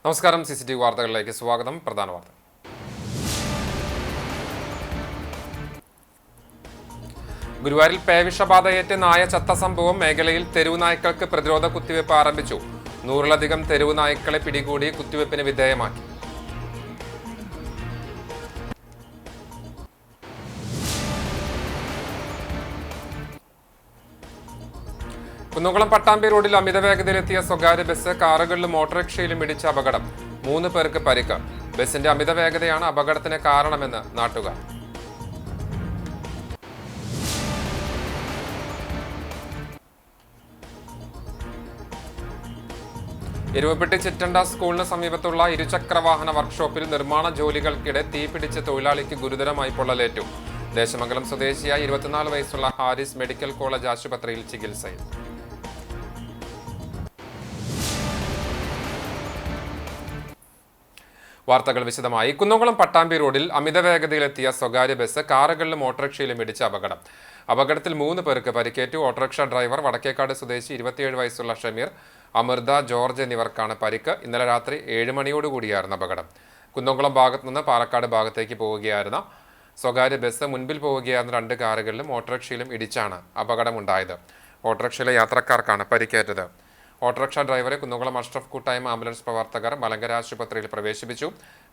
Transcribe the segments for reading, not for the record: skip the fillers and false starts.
നമസ്കാരം. CCTV വാർത്തകളിലേക്ക് സ്വാഗതം. പ്രധാന വാർത്ത. ഗുരുവായൂരിൽ പേവിഷബാധയേറ്റ് നായ ചത്ത സംഭവം. മേഖലയിൽ തെരുവ് നായ്ക്കൾക്ക് പ്രതിരോധ കുത്തിവയ്പ് ആരംഭിച്ചു. 100-ലധികം തെരുവ് നായ്ക്കളെ പിടികൂടി കുത്തിവയ്പ്പിന് വിധേയമാക്കി. കുന്നംകുളം പട്ടാമ്പി റോഡിൽ അമിതവേഗതയിലെത്തിയ സ്വകാര്യ ബസ് കാറുകളിലും ഓട്ടോറിക്ഷയിലും ഇടിച്ച അപകടം. 3 പേർക്ക് പരിക്ക്. ബസിന്റെ അമിതവേഗതയാണ് അപകടത്തിന് കാരണമെന്ന് നാട്ടുകാർ. എരുവപ്പെട്ടി ചിറ്റണ്ട സ്കൂളിന് സമീപത്തുള്ള ഇരുചക്രവാഹന വർക്ക്ഷോപ്പിൽ നിർമ്മാണ ജോലികൾക്കിടെ തീപിടിച്ച് തൊഴിലാളിക്ക് ഗുരുതരമായി പൊള്ളലേറ്റു. ദേശമംഗലം സ്വദേശിയായ 24 വയസ്സുള്ള ഹാരിസ് മെഡിക്കൽ കോളേജ് ആശുപത്രിയിൽ ചികിത്സയിൽ. വാർത്തകൾ വിശദമായി. കുന്നംകുളം പട്ടാമ്പി റോഡിൽ അമിതവേഗതയിലെത്തിയ സ്വകാര്യ ബസ് കാറുകളിലും ഓട്ടോറിക്ഷയിലും ഇടിച്ച അപകടം. അപകടത്തിൽ 3 പേർക്ക് പരിക്കേറ്റു. ഓട്ടോറിക്ഷ ഡ്രൈവർ വടക്കേക്കാട് സ്വദേശി 27 വയസ്സുള്ള ഷമീർ, അമൃത, ജോർജ് എന്നിവർക്കാണ് പരിക്ക്. ഇന്നലെ രാത്രി 7 മണിയോടുകൂടിയായിരുന്നു അപകടം. കുന്നംകുളം ഭാഗത്തു നിന്ന് പാലക്കാട് ഭാഗത്തേക്ക് പോവുകയായിരുന്ന സ്വകാര്യ ബസ് മുൻപിൽ പോവുകയായിരുന്ന 2 കാറുകളിലും ഓട്ടോറിക്ഷയിലും ഇടിച്ചാണ് അപകടമുണ്ടായത്. ഓട്ടോറിക്ഷയിലെ യാത്രക്കാർക്കാണ് പരിക്കേറ്റത്. ഓട്ടോറിക്ഷ ഡ്രൈവറെ കുന്നംകുളം അഷ്റഫ് കൂട്ടായ്മ ആംബുലൻസ് പ്രവർത്തകർ മലങ്കര ആശുപത്രിയിൽ പ്രവേശിപ്പിച്ചു.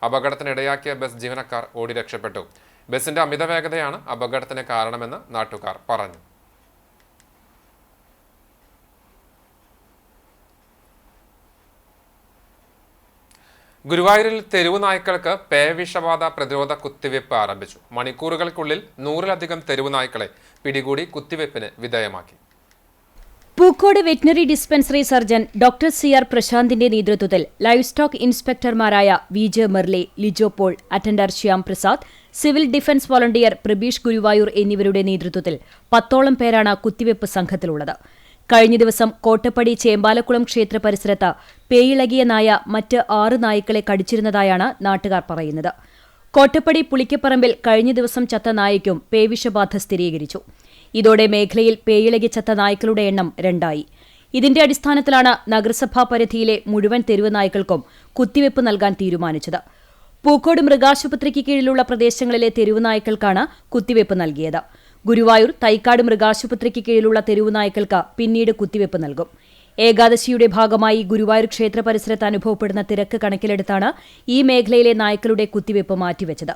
അപകടത്തിനിടയാക്കിയ ബസ് ജീവനക്കാർ ഓടി രക്ഷപ്പെട്ടു. ബസിന്റെ അമിതവേഗതയാണ് അപകടത്തിന് കാരണമെന്ന് നാട്ടുകാർ പറഞ്ഞു. ഗുരുവായൂരിൽ തെരുവ് നായ്ക്കൾക്ക് പേവിഷബാധ പ്രതിരോധ കുത്തിവയ്പ് ആരംഭിച്ചു. മണിക്കൂറുകൾക്കുള്ളിൽ 100-ലധികം തെരുവ് നായ്ക്കളെ പിടികൂടി കുത്തിവയ്പ്പിന് വിധേയമാക്കി. Pookode veterinary dispensary surgeon doctor CR പ്രശാന്തിന്റെ നേതൃത്വത്തിൽ ലൈവ് സ്റ്റോക്ക് ഇൻസ്പെക്ടർമാരായ VJ Merle, Lijo Paul, attender Shyam Prasad, civil defence volunteer Prabeesh Guruvayur എന്നിവരുടെ നേതൃത്വത്തിൽ 10ഓളം പേരാണ് കുത്തിവയ്പ് സംഘത്തിലുള്ളത്. കഴിഞ്ഞ ദിവസം കോട്ടപ്പടി ചേമ്പാലക്കുളം ക്ഷേത്ര പരിസരത്ത് പേയിളകിയ നായ മറ്റ് 6 നായ്ക്കളെ കടിച്ചിരുന്നതായാണ് നാട്ടുകാർ പറയുന്നത്. കോട്ടപ്പടി പുളിക്കപ്പറമ്പിൽ കഴിഞ്ഞ ദിവസം ചത്ത നായയ്ക്കും പേവിഷബാധ സ്ഥിരീകരിച്ചു. ഇതോടെ മേഖലയിൽ പേയിളകി ചത്ത നായ്ക്കളുടെ എണ്ണം 2ആയി. ഇതിന്റെ അടിസ്ഥാനത്തിലാണ് നഗരസഭാ പരിധിയിലെ മുഴുവൻ തെരുവ് നായ്ക്കൾക്കും കുത്തിവയ്പ് നൽകാൻ തീരുമാനിച്ചത്. പൂക്കോട് മൃഗാശുപത്രിക്ക് കീഴിലുള്ള പ്രദേശങ്ങളിലെ തെരുവ് നായ്ക്കൾക്കാണ് കുത്തിവയ്പ് നൽകിയത്. ഗുരുവായൂർ തൈക്കാട് മൃഗാശുപത്രിക്ക് കീഴിലുള്ള തെരുവ് നായ്ക്കൾക്ക് പിന്നീട് കുത്തിവയ്പ് നൽകും. ഏകാദശിയുടെ ഭാഗമായി ഗുരുവായൂർ ക്ഷേത്ര പരിസരത്ത് അനുഭവപ്പെടുന്ന തിരക്ക് കണക്കിലെടുത്താണ് ഈ മേഖലയിലെ നായ്ക്കളുടെ കുത്തിവയ്പ് മാറ്റിവെച്ചത്.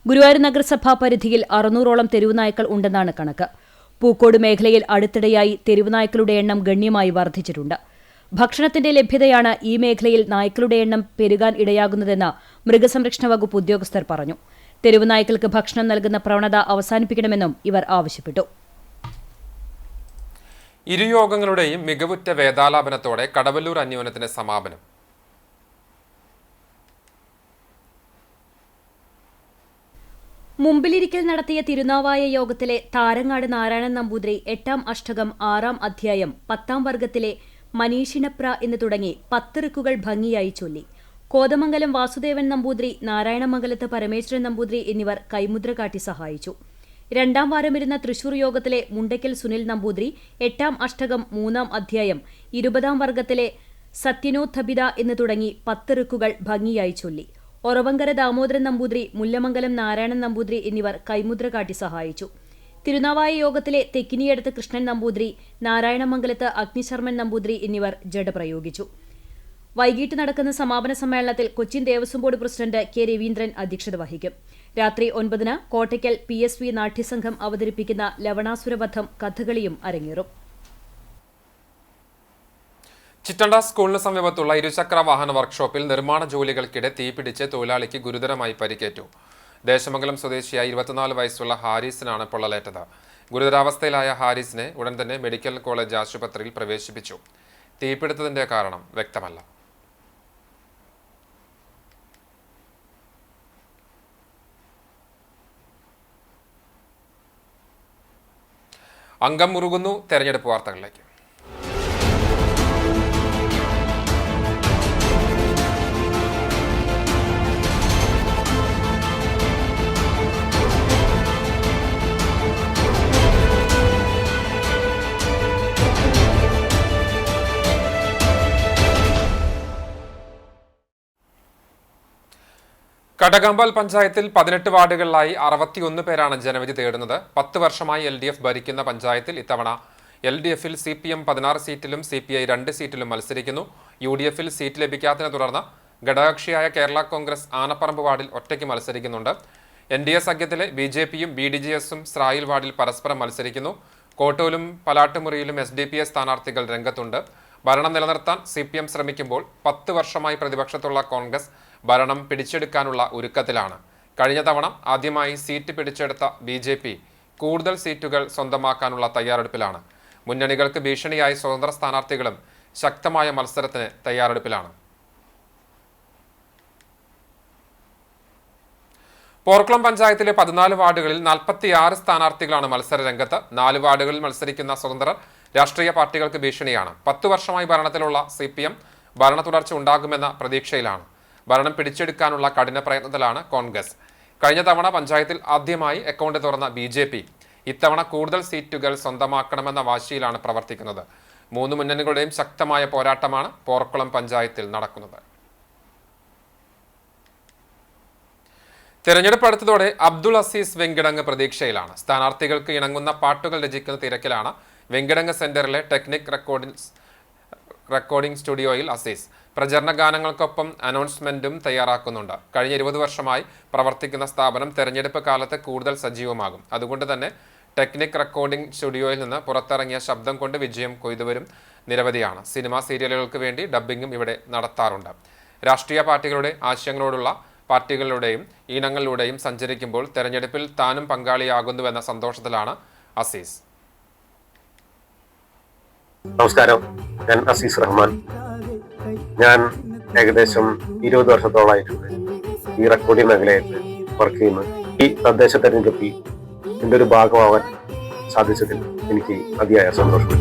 ഗുരുവായൂർ നഗരസഭാ പരിധിയിൽ 600ഓളം തെരുവ് നായ്ക്കൾ ഉണ്ടെന്നാണ് കണക്ക്. പൂക്കോട് മേഖലയിൽ അടുത്തിടെയായി തെരുവ് നായ്ക്കളുടെ എണ്ണം ഗണ്യമായി വർദ്ധിച്ചിട്ടുണ്ട്. ഭക്ഷണത്തിന്റെ ലഭ്യതയാണ് ഈ മേഖലയിൽ നായ്ക്കളുടെ എണ്ണം പെരുകാൻ ഇടയാകുന്നതെന്ന് മൃഗസംരക്ഷണ വകുപ്പ് ഉദ്യോഗസ്ഥർ പറഞ്ഞു. തെരുവ് നായ്ക്കൾക്ക് ഭക്ഷണം നൽകുന്ന പ്രവണത അവസാനിപ്പിക്കണമെന്നും ഇവർ ആവശ്യപ്പെട്ടു. ഇരുയോഗങ്ങളുടെയും മികവുറ്റ വേദാലാപനത്തോടെ കടവല്ലൂർ അന്യോന്യത്തിന് സമാപനം. മുമ്പിലിരിക്കൽ നടത്തിയ തിരുനാവായ യോഗത്തിലെ താരങ്ങാട് നാരായണൻ നമ്പൂതിരി 8ാം അഷ്ടകം 6ാം അധ്യായം 10ാം വർഗത്തിലെ മനീഷിണപ്ര എന്ന് തുടങ്ങി 10 ഋക്കുകൾ ഭംഗിയായി ചൊല്ലി. കോതമംഗലം വാസുദേവൻ നമ്പൂതിരി, നാരായണമംഗലത്ത് പരമേശ്വരൻ നമ്പൂതിരി എന്നിവർ കൈമുദ്ര കാട്ടി സഹായിച്ചു. 2ാം വാരമിരുന്ന തൃശൂർ യോഗത്തിലെ മുണ്ടയ്ക്കൽ സുനിൽ നമ്പൂതിരി 8ാം അഷ്ടകം 3ാം അധ്യായം 20ാം വർഗത്തിലെ സത്യനോത്ഥപിത എന്ന് തുടങ്ങി 10 ഋക്കുകൾ ഭംഗിയായി ചൊല്ലി. ഒറവങ്കര ദാമോദരൻ നമ്പൂതിരി, മുല്ലമംഗലം നാരായണൻ നമ്പൂതിരി എന്നിവർ കൈമുദ്ര കാട്ടി സഹായിച്ചു. തിരുനാവായ യോഗത്തിലെ തെക്കിനിയടത്ത് കൃഷ്ണൻ നമ്പൂതിരി, നാരായണമംഗലത്ത് അഗ്നിശർമ്മൻ നമ്പൂതിരി എന്നിവർ ജഡ പ്രയോഗിച്ചു. വൈകിട്ട് നടക്കുന്ന സമാപന സമ്മേളനത്തിൽ Cochin Devaswom board president K. Raveendran അധ്യക്ഷത വഹിക്കും. രാത്രി 9-ന് കോട്ടയ്ക്കൽ PSV നാട്യസംഘം അവതരിപ്പിക്കുന്ന ലവണാസുരവധം കഥകളിയും അരങ്ങേറും. ചിറ്റണ്ട സ്കൂളിന് സമീപത്തുള്ള ഇരുചക്ര വാഹന വർക്ക്ഷോപ്പിൽ നിർമ്മാണ ജോലികൾക്കിടെ തീപിടിച്ച് തൊഴിലാളിക്ക് ഗുരുതരമായി പരിക്കേറ്റു. ദേശമംഗലം സ്വദേശിയായ 24 വയസ്സുള്ള ഹാരിസിനാണ് പൊള്ളലേറ്റത്. ഗുരുതരാവസ്ഥയിലായ ഹാരിസിനെ ഉടൻ തന്നെ മെഡിക്കൽ കോളേജ് ആശുപത്രിയിൽ പ്രവേശിപ്പിച്ചു. തീപിടുത്തത്തിന്റെ കാരണം വ്യക്തമല്ല. അംഗം മുറുകുന്നു. തെരഞ്ഞെടുപ്പ് വാർത്തകളിലേക്ക്. കടകമ്പാൽ പഞ്ചായത്തിൽ 18 വാർഡുകളിലായി 61 പേരാണ് ജനവിധി തേടുന്നത്. 10 വർഷമായി LDF ഭരിക്കുന്ന പഞ്ചായത്തിൽ ഇത്തവണ LDFിൽ CPM 16 സീറ്റിലും CPI 2 സീറ്റിലും മത്സരിക്കുന്നു. UDFിൽ സീറ്റ് ലഭിക്കാത്തതിനെ തുടർന്ന് ഘടകകക്ഷിയായ കേരള കോൺഗ്രസ് ആനപ്പറമ്പ് വാർഡിൽ ഒറ്റയ്ക്ക് മത്സരിക്കുന്നുണ്ട്. NDA സഖ്യത്തിലെ BJPയും BDJSും സ്രായിൽ വാർഡിൽ പരസ്പരം മത്സരിക്കുന്നു. കോട്ടൂലും പലാട്ടുമുറിയിലും SDPA സ്ഥാനാർത്ഥികൾ രംഗത്തുണ്ട്. ഭരണം നിലനിർത്താൻ CPM ശ്രമിക്കുമ്പോൾ 10 വർഷമായി പ്രതിപക്ഷത്തുള്ള കോൺഗ്രസ് ഭരണം പിടിച്ചെടുക്കാനുള്ള ഒരുക്കത്തിലാണ്. കഴിഞ്ഞ തവണ ആദ്യമായി സീറ്റ് പിടിച്ചെടുത്ത BJP കൂടുതൽ സീറ്റുകൾ സ്വന്തമാക്കാനുള്ള തയ്യാറെടുപ്പിലാണ്. മുന്നണികൾക്ക് ഭീഷണിയായി സ്വതന്ത്ര സ്ഥാനാർത്ഥികളും ശക്തമായ മത്സരത്തിന് തയ്യാറെടുപ്പിലാണ്. പോർക്കുളം പഞ്ചായത്തിലെ 14 വാർഡുകളിൽ 46 സ്ഥാനാർത്ഥികളാണ് മത്സര രംഗത്ത്. 4 വാർഡുകളിൽ മത്സരിക്കുന്ന സ്വതന്ത്രർ രാഷ്ട്രീയ പാർട്ടികൾക്ക് ഭീഷണിയാണ്. 10 വർഷമായി ഭരണത്തിലുള്ള CPM ഭരണ തുടർച്ച ഉണ്ടാകുമെന്ന പ്രതീക്ഷയിലാണ്. ഭരണം പിടിച്ചെടുക്കാനുള്ള കഠിന പ്രയത്നത്തിലാണ് കോൺഗ്രസ്. കഴിഞ്ഞ തവണ പഞ്ചായത്തിൽ ആദ്യമായി അക്കൗണ്ട് തുറന്ന BJP ഇത്തവണ കൂടുതൽ സീറ്റുകൾ സ്വന്തമാക്കണമെന്ന വാശിയിലാണ് പ്രവർത്തിക്കുന്നത്. 3 മുന്നണികളുടെയും ശക്തമായ പോരാട്ടമാണ് പോർക്കുളം പഞ്ചായത്തിൽ നടക്കുന്നത്. തെരഞ്ഞെടുപ്പ് അടുത്തതോടെ അബ്ദുൾ അസീസ് വെങ്കിടങ്ങ് പ്രതീക്ഷയിലാണ്. സ്ഥാനാർത്ഥികൾക്ക് ഇണങ്ങുന്ന പാട്ടുകൾ രചിക്കുന്ന തിരക്കിലാണ്. വെങ്കിടങ്ങ് സെന്ററിലെ ടെക്നിക് റെക്കോർഡിംഗ് സ്റ്റുഡിയോയിൽ അസീസ് പ്രചരണ ഗാനങ്ങൾക്കൊപ്പം അനൗൺസ്മെന്റും തയ്യാറാക്കുന്നുണ്ട്. കഴിഞ്ഞ 20 വർഷമായി പ്രവർത്തിക്കുന്ന സ്ഥാപനം തെരഞ്ഞെടുപ്പ് കാലത്ത് കൂടുതൽ സജീവമാകും. അതുകൊണ്ട് തന്നെ ടെക്നിക് റെക്കോർഡിംഗ് സ്റ്റുഡിയോയിൽ നിന്ന് പുറത്തിറങ്ങിയ ശബ്ദം കൊണ്ട് വിജയം കൊയ്തുവരും നിരവധിയാണ്. സിനിമാ സീരിയലുകൾക്ക് വേണ്ടി ഡബ്ബിങ്ങും ഇവിടെ നടത്താറുണ്ട്. രാഷ്ട്രീയ പാർട്ടികളുടെ ആശയങ്ങളോടുള്ള പാർട്ടികളുടെയും ഇനങ്ങളിലൂടെയും സഞ്ചരിക്കുമ്പോൾ തെരഞ്ഞെടുപ്പിൽ താനും പങ്കാളിയാകുന്നുവെന്ന സന്തോഷത്തിലാണ് അസീസ്. നമസ്കാരം, ഞാൻ അസീസ് റഹ്മാൻ. ഞാൻ ഏകദേശം 20 വർഷത്തോളമായിട്ടുണ്ട് ഈ റെക്കോർഡിംഗ് മേഖലയിൽ വർക്ക് ചെയ്യുന്നു. ഈ തദ്ദേശ തെരഞ്ഞെടുപ്പിൽ എൻ്റെ ഒരു ഭാഗമാവാൻ സാധിച്ചതിൽ എനിക്ക് അതിയായ സന്തോഷമുണ്ട്.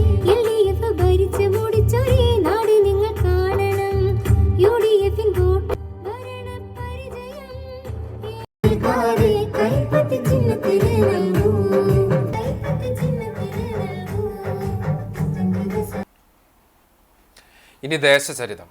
ഇനി ദേശചരിതം.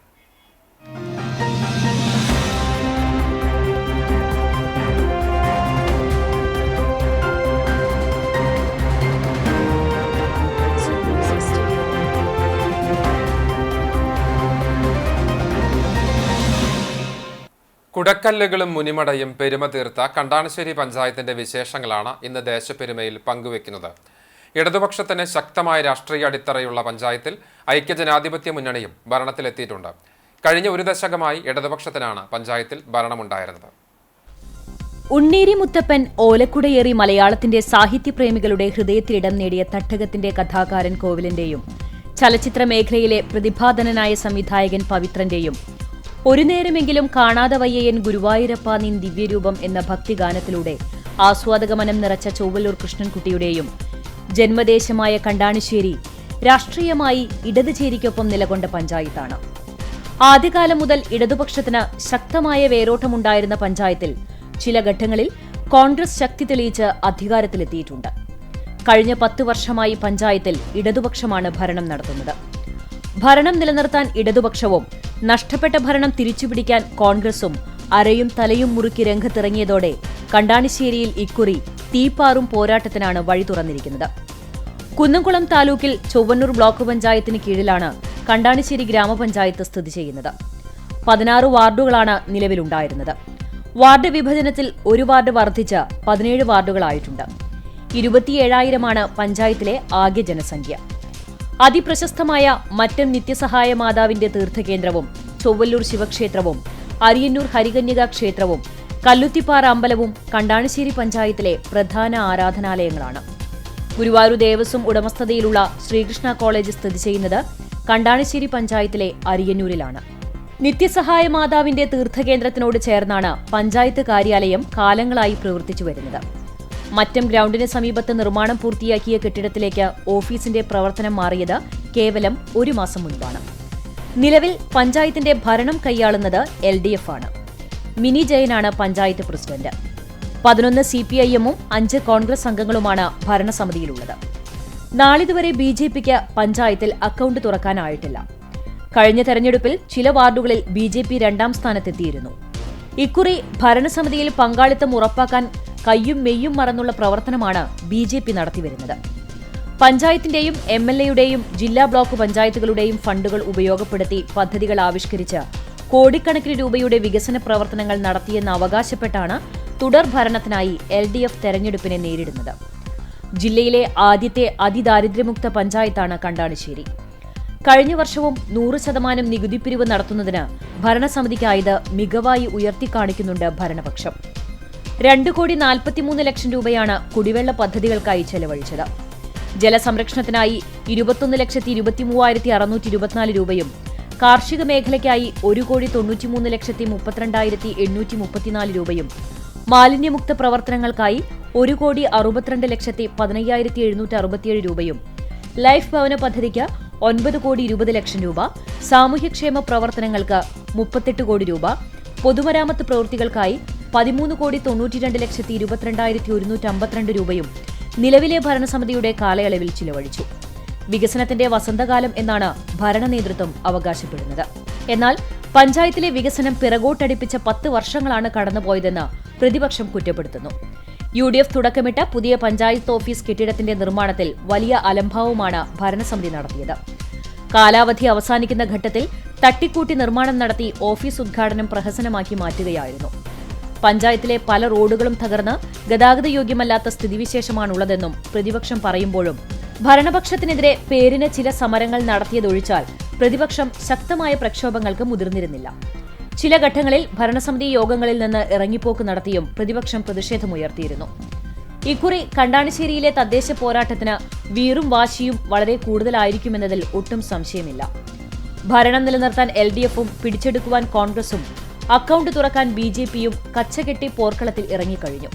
കുടക്കല്ലുകളും മുനിമടയും പെരുമ തീർത്ത കണ്ടാണശ്ശേരി പഞ്ചായത്തിന്റെ വിശേഷങ്ങളാണ് ഇന്ന് ദേശപ്പെരുമയിൽ പങ്കുവെക്കുന്നത്. ഇടതുപക്ഷത്തിന് ശക്തമായ രാഷ്ട്രീയ അടിത്തറയുള്ള പഞ്ചായത്തിൽ ഐക്യജനാധിപത്യ മുന്നണിയും ഭരണത്തിലെത്തിയിട്ടുണ്ട്. കഴിഞ്ഞ 1 ദശകമായി ഇടതുപക്ഷത്തിനാണ് പഞ്ചായത്തിൽ ഭരണമുണ്ടായിരുന്നത്. ഉണ്ണേരി മുത്തപ്പൻ ഓലക്കുടയേറി മലയാളത്തിന്റെ സാഹിത്യപ്രേമികളുടെ ഹൃദയത്തിലിടം നേടിയ തട്ടകത്തിന്റെ കഥാകാരൻ കോവിലിന്റെയും ചലച്ചിത്ര മേഖലയിലെ പ്രതിഭാധനനായ സംവിധായകൻ പവിത്രന്റെയും ഒരു നേരമെങ്കിലും കാണാതെ വയ്യയൻ ഗുരുവായൂരപ്പ നിൻ ദിവ്യരൂപം എന്ന ഭക്തിഗാനത്തിലൂടെ ആസ്വാദകമനം നിറച്ച ചൊവ്വല്ലൂർ കൃഷ്ണൻകുട്ടിയുടെയും ജന്മദേശമായ കണ്ടാണശ്ശേരി രാഷ്ട്രീയമായി ഇടതുചേരിക്കൊപ്പം നിലകൊണ്ട പഞ്ചായത്താണ്. ആദ്യകാലം മുതൽ ഇടതുപക്ഷത്തിന് ശക്തമായ വേരോട്ടമുണ്ടായിരുന്ന പഞ്ചായത്തിൽ ചില ഘട്ടങ്ങളിൽ കോൺഗ്രസ് ശക്തി തെളിയിച്ച് അധികാരത്തിലെത്തിയിട്ടുണ്ട്. കഴിഞ്ഞ 10 വർഷമായി പഞ്ചായത്തിൽ ഇടതുപക്ഷമാണ് ഭരണം നടത്തുന്നത്. ഭരണം നിലനിർത്താൻ ഇടതുപക്ഷവും നഷ്ടപ്പെട്ട ഭരണം തിരിച്ചുപിടിക്കാൻ കോൺഗ്രസും അരയും തലയും മുറുക്കി രംഗത്തിറങ്ങിയതോടെ കണ്ടാണശ്ശേരിയിൽ ഇക്കുറി തീപ്പാറും പോരാട്ടത്തിനാണ് വഴി തുറന്നിരിക്കുന്നത്. കുന്നംകുളം താലൂക്കിൽ ചൊവ്വന്നൂർ ബ്ലോക്ക് പഞ്ചായത്തിന് കീഴിലാണ് കണ്ടാണശ്ശേരി ഗ്രാമപഞ്ചായത്ത് സ്ഥിതി ചെയ്യുന്നത്. 16 വാർഡുകളാണ് നിലവിലുണ്ടായിരുന്നത്. വാർഡ് വിഭജനത്തിൽ 1 വാർഡ് വർദ്ധിച്ച് 17 വാർഡുകളായിട്ടുണ്ട്. 27,000 പഞ്ചായത്തിലെ ആകെ ജനസംഖ്യ. അതിപ്രശസ്തമായ മറ്റം നിത്യസഹായ മാതാവിന്റെ തീർത്ഥകേന്ദ്രവും ചൊവ്വല്ലൂർ ശിവക്ഷേത്രവും അരിയന്നൂർ ഹരികന്യക ക്ഷേത്രവും കല്ലുത്തിപ്പാറ അമ്പലവും കണ്ടാണശ്ശേരി പഞ്ചായത്തിലെ പ്രധാന ആരാധനാലയങ്ങളാണ്. ഗുരുവായൂർ ദേവസ്വം ഉടമസ്ഥതയിലുള്ള ശ്രീകൃഷ്ണ കോളേജ് സ്ഥിതി ചെയ്യുന്നത് കണ്ടാണശ്ശേരി പഞ്ചായത്തിലെ അരിയന്നൂരിലാണ്. നിത്യസഹായ മാതാവിന്റെ തീർത്ഥകേന്ദ്രത്തിനോട് ചേർന്നാണ് പഞ്ചായത്ത് കാര്യാലയം കാലങ്ങളായി പ്രവർത്തിച്ചു വരുന്നത്. മറ്റം ഗ്രൗണ്ടിന് സമീപത്ത് നിർമ്മാണം പൂർത്തിയാക്കിയ കെട്ടിടത്തിലേക്ക് ഓഫീസിന്റെ പ്രവർത്തനം മാറിയത് കേവലം 1 മാസം മുൻപാണ്. നിലവിൽ പഞ്ചായത്തിന്റെ ഭരണം കൈയാളുന്നത് LDF ആണ്. മിനി ജയനാണ് പഞ്ചായത്ത് പ്രസിഡന്റ്. 11 CPIM-ഉം 5 കോൺഗ്രസ് അംഗങ്ങളുമാണ് ഭരണസമിതിയിലുള്ളത്. നാളിതുവരെ BJPക്ക് പഞ്ചായത്തിൽ അക്കൗണ്ട് തുറക്കാനായിട്ടില്ല. കഴിഞ്ഞ തെരഞ്ഞെടുപ്പിൽ ചില വാർഡുകളിൽ BJP 2ാം സ്ഥാനത്തെത്തിയിരുന്നു. ഇക്കുറി ഭരണസമിതിയിൽ പങ്കാളിത്തം ഉറപ്പാക്കാൻ കയ്യും മെയ്യും മറന്നുള്ള പ്രവർത്തനമാണ് BJP നടത്തിവരുന്നത്. പഞ്ചായത്തിന്റെയും MLAയുടെയും ജില്ലാ ബ്ലോക്ക് പഞ്ചായത്തുകളുടെയും ഫണ്ടുകൾ ഉപയോഗപ്പെടുത്തി പദ്ധതികൾ ആവിഷ്കരിച്ച് കോടിക്കണക്കിന് രൂപയുടെ വികസന പ്രവർത്തനങ്ങൾ നടത്തിയെന്ന് അവകാശപ്പെട്ടാണ് തുടർ ഭരണത്തിനായി LDF തെരഞ്ഞെടുപ്പിനെ നേരിടുന്നത്. ജില്ലയിലെ ആദ്യത്തെ അതിദാരിദ്ര്യമുക്ത പഞ്ചായത്താണ് കണ്ടാണിശ്ശേരി. കഴിഞ്ഞ വർഷവും 100% നികുതിപ്പിരിവ് നടത്തുന്നതിന് ഭരണസമിതിക്കായത് മികവായി ഉയർത്തിക്കാണിക്കുന്നുണ്ട് ഭരണപക്ഷം. 2,43,00,000 രൂപയാണ് കുടിവെള്ള പദ്ധതികൾക്കായി ചെലവഴിച്ചത്. ജലസംരക്ഷണത്തിനായി 21,23,624 രൂപയും കാർഷിക മേഖലയ്ക്കായി 1,93,32,834 രൂപയും മാലിന്യമുക്ത പ്രവർത്തനങ്ങൾക്കായി 1,62,15,767 രൂപയും ലൈഫ് ഭവന പദ്ധതിക്ക് 9,20,00,000 രൂപ, സാമൂഹ്യക്ഷേമ പ്രവർത്തനങ്ങൾക്ക് 38 കോടി രൂപ, പൊതുമരാമത്ത് പ്രവൃത്തികൾക്കായി 13,92,22,152 രൂപയും നിലവിലെ ഭരണസമിതിയുടെ കാലയളവിൽ ചിലവഴിച്ചു. വികസനത്തിന്റെ വസന്തകാലം എന്നാണ് ഭരണനേതൃത്വം അവകാശപ്പെടുന്നത്. എന്നാൽ പഞ്ചായത്തിലെ വികസനം പിറകോട്ടടിപ്പിച്ച 10 വർഷങ്ങളാണ് കടന്നുപോയതെന്ന് പ്രതിപക്ഷം കുറ്റപ്പെടുത്തുന്നു. UDF തുടക്കമിട്ട പുതിയ പഞ്ചായത്ത് ഓഫീസ് കെട്ടിടത്തിന്റെ നിർമ്മാണത്തിൽ വലിയ അലംഭാവമാണ് ഭരണസമിതി നടത്തിയത്. കാലാവധി അവസാനിക്കുന്ന ഘട്ടത്തിൽ തട്ടിക്കൂട്ടി നിർമ്മാണം നടത്തി ഓഫീസ് ഉദ്ഘാടനം പ്രഹസനമാക്കി മാറ്റുകയായിരുന്നു. പഞ്ചായത്തിലെ പല റോഡുകളും തകർന്ന് ഗതാഗതയോഗ്യമല്ലാത്ത സ്ഥിതിവിശേഷമാണുള്ളതെന്നും പ്രതിപക്ഷം പറയുമ്പോഴും ഭരണപക്ഷത്തിനെതിരെ പേരിന് ചില സമരങ്ങൾ നടത്തിയതൊഴിച്ചാൽ പ്രതിപക്ഷം ശക്തമായ പ്രക്ഷോഭങ്ങൾക്ക് മുതിർന്നിരുന്നില്ല. ചില ഘട്ടങ്ങളിൽ ഭരണസമിതി യോഗങ്ങളിൽ നിന്ന് ഇറങ്ങിപ്പോക്ക് നടത്തിയും പ്രതിപക്ഷം പ്രതിഷേധമുയർത്തിയിരുന്നു. ഇക്കുറി കണ്ടാണിശ്ശേരിയിലെ തദ്ദേശ പോരാട്ടത്തിന് വീറും വാശിയും വളരെ കൂടുതലായിരിക്കുമെന്നതിൽ ഒട്ടും സംശയമില്ല. ഭരണം നിലനിർത്താൻ LDFും പിടിച്ചെടുക്കുവാൻ കോൺഗ്രസും അക്കൌണ്ട് തുറക്കാൻ BJPയും കച്ചകെട്ടി പോർക്കളത്തിൽ ഇറങ്ങിക്കഴിഞ്ഞു.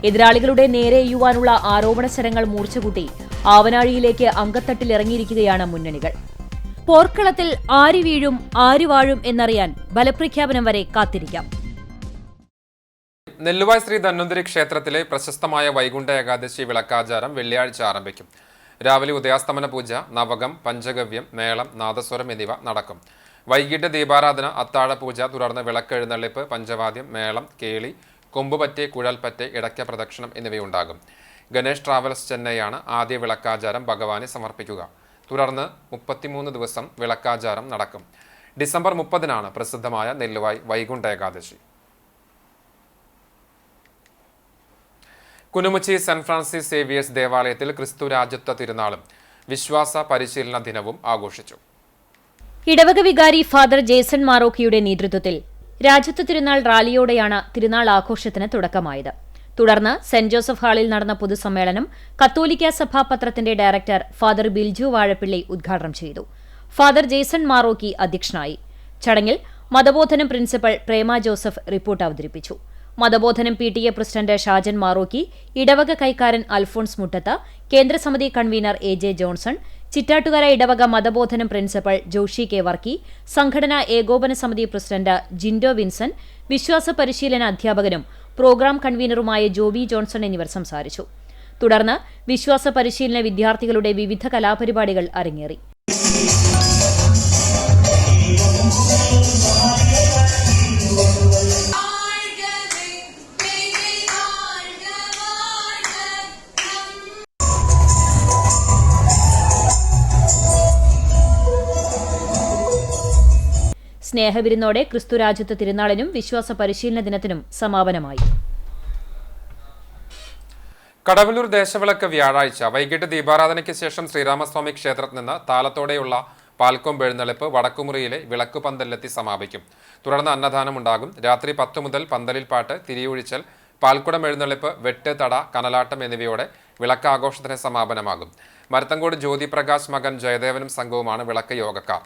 എതിരാളികളുടെ നേരെ എയ്യുവാനുള്ള ആരോപണ ശരങ്ങൾ മൂർച്ചകൂട്ടി ആവനാഴിയിലേക്ക് അങ്കത്തട്ടിലിറങ്ങിയിരിക്കുകയാണ് മുന്നണികൾ. പോർക്കളത്തിൽ ആര് വീഴും ആര് വാഴും എന്നറിയാൻ ബലപ്രഖ്യാപനം വരെ കാത്തിരിക്കാം. നെല്ലുവായ് ശ്രീ ധന്വന്തരി ക്ഷേത്രത്തിലെ പ്രശസ്തമായ വൈകുണ്ഠ ഏകാദശി വിളക്കാചാരം വെള്ളിയാഴ്ച ആരംഭിക്കും. രാവിലെ ഉദയാസ്തമന പൂജ, നവകം, പഞ്ചഗവ്യം, മേളം, നാദസ്വരം എന്നിവ നടക്കും. വൈകിട്ട് ദീപാരാധന, അത്താഴപൂജ, തുടർന്ന് വിളക്കെഴുന്നള്ളിപ്പ്, പഞ്ചവാദ്യം, മേളം, കേളി, കൊമ്പുപറ്റെ, കുഴൽപ്പറ്റെ, ഇടയ്ക്ക പ്രദക്ഷിണം എന്നിവയുണ്ടാകും. ഗണേഷ് ട്രാവൽസ് ചെന്നൈയാണ് ആദ്യ വിളക്കാചാരം ഭഗവാനെ സമർപ്പിക്കുക. തുടർന്ന് 33 ദിവസം വിളക്കാചാരം നടക്കും. ഡിസംബർ 30-നാണ് പ്രസിദ്ധമായ Nelluvai Vaikuntha Ekadashi. Kunumuchi Saint Francis Xavier's ദേവാലയത്തിൽ ക്രിസ്തു രാജ്യത്വ തിരുനാളും വിശ്വാസ പരിശീലന ദിനവും ആഘോഷിച്ചു. ഇടവക വികാരി ഫാദർ ജേസൺ മാറോക്കിയുടെ നേതൃത്വത്തിൽ രാജ്യത്വ തിരുനാൾ റാലിയോടെയാണ് തിരുനാൾ ആഘോഷത്തിന് തുടക്കമായത്. തുടർന്ന് സെന്റ് ജോസഫ് ഹാളിൽ നടന്ന പൊതുസമ്മേളനം കത്തോലിക്ക സഭാ പത്രത്തിന്റെ ഡയറക്ടർ ഫാദർ ബിൽജു വാഴപ്പിള്ളി ഉദ്ഘാടനം ചെയ്തു. ഫാദർ ജേസൺ മാറോക്കി അധ്യക്ഷനായി. ചടങ്ങിൽ മതബോധനം പ്രിൻസിപ്പൽ പ്രേമ ജോസഫ് റിപ്പോർട്ട് അവതരിപ്പിച്ചു. മതബോധനം PTA പ്രസിഡന്റ് ഷാജൻ മാറോക്കി, ഇടവക കൈക്കാരൻ അൽഫോൺസ് മുട്ടത്ത്, കേന്ദ്രസമിതി കൺവീനർ AJ ജോൺസൺ, ചിറ്റാട്ടുകര ഇടവക മതബോധനം പ്രിൻസിപ്പൽ ജോഷി K. വർക്കി, സംഘടനാ ഏകോപന സമിതി പ്രസിഡന്റ് ജിൻഡോ വിൻസൻ, വിശ്വാസ പരിശീലന അധ്യാപകനും പ്രോഗ്രാം കൺവീനറുമായ ജോബി ജോൺസൺ എന്നിവർ സംസാരിച്ചു. തുടർന്ന് വിശ്വാസ പരിശീലന വിദ്യാർത്ഥികളുടെ വിവിധ കലാപരിപാടികൾ അരങ്ങേറി. സ്നേഹവിരുന്നോടെ ക്രിസ്തുരാജ്യത്വ തിരുനാളിനും വിശ്വാസ പരിശീലന ദിനത്തിനും സമാപനമായി. കടവല്ലൂർ ദേശവിളക്ക് വ്യാഴാഴ്ച വൈകിട്ട് ദീപാരാധനയ്ക്ക് ശേഷം ശ്രീരാമസ്വാമി ക്ഷേത്രത്തിൽ നിന്ന് താലത്തോടെയുള്ള പാൽക്കൊമ്പ് എഴുന്നള്ളിപ്പ് വടക്കുമുറിയിലെ വിളക്കുപന്തലിലെത്തി സമാപിക്കും. തുടർന്ന് അന്നദാനമുണ്ടാകും. രാത്രി 10 മുതൽ പന്തലിൽ പാട്ട്, തിരിയൊഴിച്ചൽ, പാൽക്കുടം എഴുന്നള്ളിപ്പ്, വെട്ട്, തട, കനലാട്ടം എന്നിവയോടെ വിളക്കാഘോഷത്തിന് സമാപനമാകും. മരത്തങ്കോട് ജ്യോതിപ്രകാശ് മകൻ ജയദേവനും സംഘവുമാണ് വിളക്ക് യോഗക്കാർ.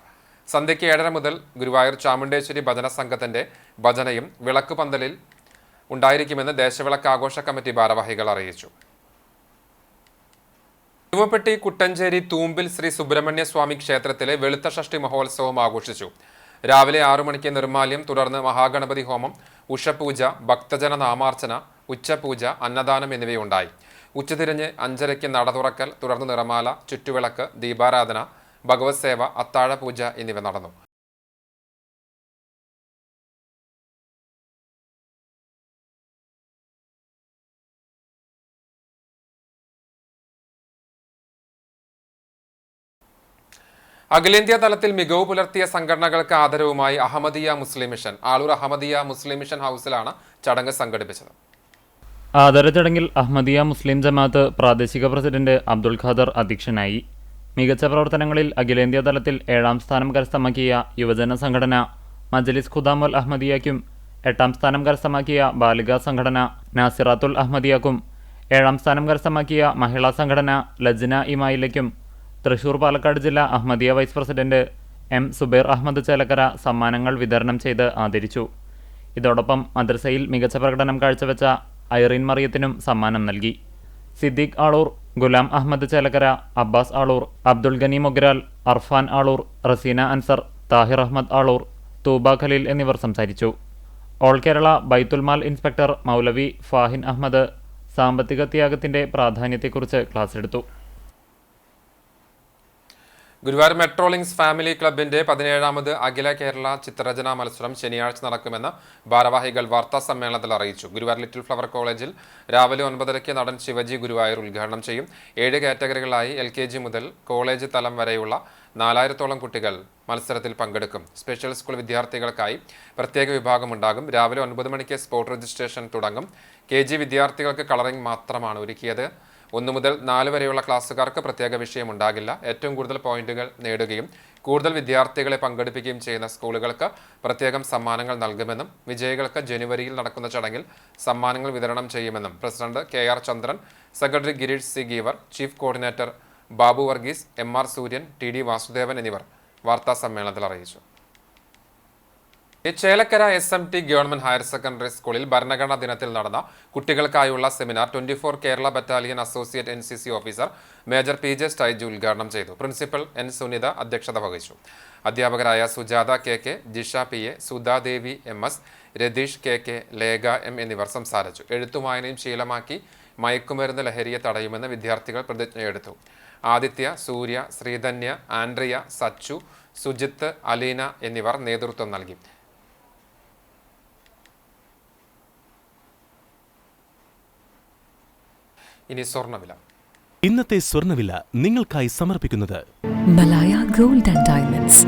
സന്ധ്യയ്ക്ക് 7:30 മുതൽ ഗുരുവായൂർ ചാമുണ്ടേശ്വരി ഭജന സംഘത്തിന്റെ ഭജനയും വിളക്ക് പന്തലിൽ ഉണ്ടായിരിക്കുമെന്ന് ദേശവിളക്ക് ആഘോഷ കമ്മിറ്റി ഭാരവാഹികൾ അറിയിച്ചു. തിരുവപ്പെട്ടി കുട്ടഞ്ചേരി തൂമ്പിൽ ശ്രീ സുബ്രഹ്മണ്യ സ്വാമി ക്ഷേത്രത്തിലെ വെളുത്ത ഷഷ്ടി മഹോത്സവം ആഘോഷിച്ചു. രാവിലെ 6 മണിക്ക് നിർമ്മാല്യം, തുടർന്ന് മഹാഗണപതി ഹോമം, ഉഷപൂജ, ഭക്തജന നാമാർച്ചന, ഉച്ചപൂജ, അന്നദാനം എന്നിവയുണ്ടായി. ഉച്ചതിരിഞ്ഞ് 5:30 നട തുറക്കൽ, തുടർന്ന് നിറമാല, ചുറ്റുവിളക്ക്, ദീപാരാധന, ഭഗവത് സേവ, അത്താഴപൂജ എന്നിവ നടന്നു. അഖിലേന്ത്യാ തലത്തിൽ മികവ് പുലർത്തിയ സംഘടനകൾക്ക് ആദരവുമായി അഹമ്മദിയ മുസ്ലിം മിഷൻ ആളൂർ അഹമ്മദിയ മുസ്ലിം മിഷൻ ഹൗസിലാണ് ചടങ്ങ് സംഘടിപ്പിച്ചത്. ആദര ചടങ്ങിൽ അഹമ്മദിയ മുസ്ലിം ജമാഅത്ത് പ്രാദേശിക പ്രസിഡന്റ് അബ്ദുൽ ഖാദർ അധ്യക്ഷനായി. മികച്ച പ്രവർത്തനങ്ങളിൽ അഖിലേന്ത്യാ തലത്തിൽ 7ാം സ്ഥാനം കരസ്ഥമാക്കിയ യുവജന സംഘടന മജ്ലിസ് ഖുദാമുൽ അഹമ്മദിയയ്ക്കും 8ാം സ്ഥാനം കരസ്ഥമാക്കിയ ബാലിക സംഘടന നാസിറാത്തുൽ അഹമ്മദിയക്കും 7ാം സ്ഥാനം കരസ്ഥമാക്കിയ മഹിളാ സംഘടന ലജ്ന ഇമായിലയ്ക്കും തൃശൂർ പാലക്കാട് ജില്ലാ Ahmadiyya vice president M Zubair Ahmed Chelakkara സമ്മാനങ്ങൾ വിതരണം ചെയ്ത് ആദരിച്ചു. ഇതോടൊപ്പം മദ്രസയിൽ മികച്ച പ്രകടനം കാഴ്ചവെച്ച ഐറീൻ മറിയത്തിനും സമ്മാനം നൽകി. സിദ്ദീഖ് ആളൂർ, ഗുലാം അഹമ്മദ് ചേലക്കര, അബ്ബാസ് ആളൂർ, അബ്ദുൽ ഗനി മൊഗ്രാൽ, അർഫാൻ ആളൂർ, റസീന അൻസർ, താഹിർ അഹമ്മദ് ആളൂർ, തൂബ ഖലീൽ എന്നിവർ സംസാരിച്ചു. ഓൾ കേരള ബൈത്തുൽമാൽ ഇൻസ്പെക്ടർ മൗലവി ഫാഹിൻ അഹമ്മദ് സാമ്പത്തിക ത്യാഗത്തിന്റെ പ്രാധാന്യത്തെക്കുറിച്ച് ക്ലാസ് എടുത്തു. ഗുരുവായൂർ മെട്രോളിങ്സ് ഫാമിലി ക്ലബിന്റെ 17ാമത് അഖില കേരള ചിത്രരചനാ മത്സരം ശനിയാഴ്ച നടക്കുമെന്ന് ഭാരവാഹികൾ വാർത്താ സമ്മേളനത്തിൽ അറിയിച്ചു. ഗുരുവായൂർ ലിറ്റിൽ ഫ്ലവർ കോളേജിൽ രാവിലെ 9:30 നടൻ ശിവജി ഗുരുവായൂർ ഉദ്ഘാടനം ചെയ്യും. 7 കാറ്റഗറികളായി LKG മുതൽ കോളേജ് തലം വരെയുള്ള 4000-ഓളം കുട്ടികൾ മത്സരത്തിൽ പങ്കെടുക്കും. സ്പെഷ്യൽ സ്കൂൾ വിദ്യാർത്ഥികൾക്കായി പ്രത്യേക വിഭാഗമുണ്ടാകും. രാവിലെ 9 മണിക്ക് സ്പോട്ട് രജിസ്ട്രേഷൻ തുടങ്ങും. KG വിദ്യാർത്ഥികൾക്ക് കളറിംഗ് മാത്രമാണ് ഒരുക്കിയത്. 1 മുതൽ 4 വരെയുള്ള ക്ലാസ്സുകാർക്ക് പ്രത്യേക വിഷയം ഉണ്ടാകില്ല. ഏറ്റവും കൂടുതൽ പോയിന്റുകൾ നേടുകയും കൂടുതൽ വിദ്യാർത്ഥികളെ പങ്കെടുപ്പിക്കുകയും ചെയ്യുന്ന സ്കൂളുകൾക്ക് പ്രത്യേകം സമ്മാനങ്ങൾ നൽകുമെന്നും വിജയികൾക്ക് ജനുവരിയിൽ നടക്കുന്ന ചടങ്ങിൽ സമ്മാനങ്ങൾ വിതരണം ചെയ്യുമെന്നും president KR Chandran, secretary Girish C. Geevar, chief coordinator Babu Varghese, MR Suryan, TD Vasudevan എന്നിവർ വാർത്താ സമ്മേളനത്തിൽ അറിയിച്ചു. Chelakkara SMT government higher secondary സ്കൂളിൽ ഭരണഘടനാ ദിനത്തിൽ നടന്ന കുട്ടികൾക്കായുള്ള seminar 24 Kerala battalion associate NCC officer major PJ Stiju ഉദ്ഘാടനം ചെയ്തു. Principal N. സുനിത അധ്യക്ഷത വഹിച്ചു. അധ്യാപകരായ Sujatha KK, Jisha PA, Sudha Devi MS, Ratheesh KK, Lekha M എന്നിവർ സംസാരിച്ചു. എഴുത്തും വായനയും ശീലമാക്കി മയക്കുമരുന്ന് ലഹരിയെ തടയുമെന്ന് വിദ്യാർത്ഥികൾ പ്രതിജ്ഞയെടുത്തു. ആദിത്യ, സൂര്യ, ശ്രീധന്യ, ആൻഡ്രിയ, സച്ചു, സുജിത്ത്, അലീന എന്നിവർ നേതൃത്വം നൽകി. ഇനി സ്വർണ്ണവില. ഇന്നത്തെ സ്വർണ്ണവില നിങ്ങൾക്കായി സമർപ്പിക്കുന്നത് Malaya gold and diamonds,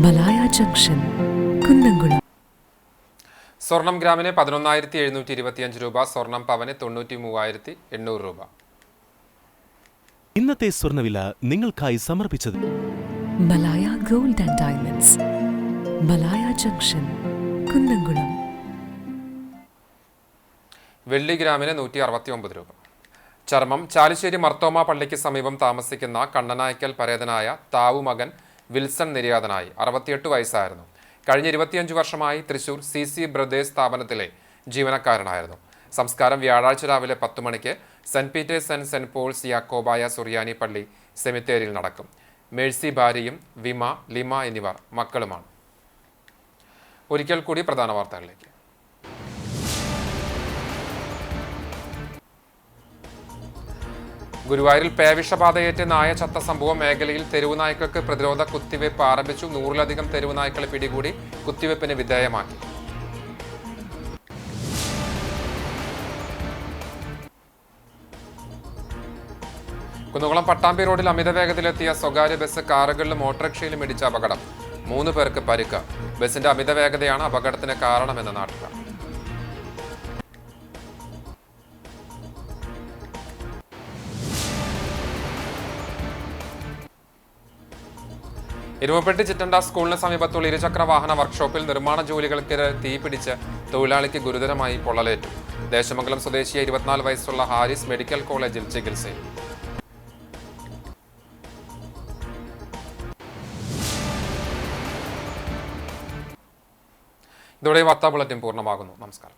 Malaya junction, Kunnamkulam. സ്വർണം ഗ്രാമിന് 11,725 രൂപ, സ്വർണം പവന് 93,800 രൂപ. ഇന്നത്തെ സ്വർണ്ണവില നിങ്ങൾക്കായി സമർപ്പിച്ചത് Malaya gold and diamonds, Malaya junction, Kunnamkulam. വെള്ളി ഗ്രാമിന് 169 രൂപ. ചർമ്മം. ചാലിശ്ശേരി മർത്തോമ പള്ളിക്ക് സമീപം താമസിക്കുന്ന കണ്ണനായ്ക്കൽ പരേതനായ താവു മകൻ വിൽസൺ നിര്യാതനായി. 68 വയസ്സായിരുന്നു. കഴിഞ്ഞ 25 വർഷമായി തൃശൂർ CC ബ്രദേഴ്സ് സ്ഥാപനത്തിലെ ജീവനക്കാരനായിരുന്നു. സംസ്കാരം വ്യാഴാഴ്ച രാവിലെ 10 മണിക്ക് Saint Peter's and Saint Paul's യാക്കോബായ സുറിയാനി പള്ളി സെമിത്തേരിയിൽ നടക്കും. മേഴ്സി ഭാര്യയും വിമ, ലിമ എന്നിവർ മക്കളുമാണ്. ഒരിക്കൽ കൂടി പ്രധാന വാർത്തകളിലേക്ക്. ഗുരുവായൂരിൽ പേവിഷബാധയേറ്റ് നായ ചത്ത സംഭവം. മേഖലയിൽ തെരുവു നായ്ക്കൾക്ക് പ്രതിരോധ കുത്തിവയ്പ് ആരംഭിച്ചു. 100-ലധികം തെരുവു നായ്ക്കളെ പിടികൂടി കുത്തിവയ്പ്പിന് വിധേയമാക്കി. കുന്നംകുളം പട്ടാമ്പി റോഡിൽ അമിതവേഗത്തിലെത്തിയ സ്വകാര്യ ബസ് കാറുകളിലും ഓട്ടോറിക്ഷയിലും ഇടിച്ച അപകടം. 3 പേർക്ക് പരിക്ക്. ബസിന്റെ അമിതവേഗതയാണ് അപകടത്തിന് കാരണമെന്ന് നാട്ടുകാർ. ഇരുമപ്പെട്ടി ചിറ്റണ്ട സ്കൂളിന് സമീപത്തുള്ള ഇരുചക്ര വാഹന വർക്ക്ഷോപ്പിൽ നിർമ്മാണ ജോലികൾക്കിടെ തീപിടിച്ച് തൊഴിലാളിക്ക് ഗുരുതരമായി പൊള്ളലേറ്റു. ദേശമംഗലം സ്വദേശിയ 24 വയസ്സുള്ള ഹാരിസ് മെഡിക്കൽ കോളേജിൽ ചികിത്സയിൽ. ഇതോടെ വാർത്താ ബുള്ളറ്റിൻ പൂർണ്ണമാകുന്നു. നമസ്കാരം.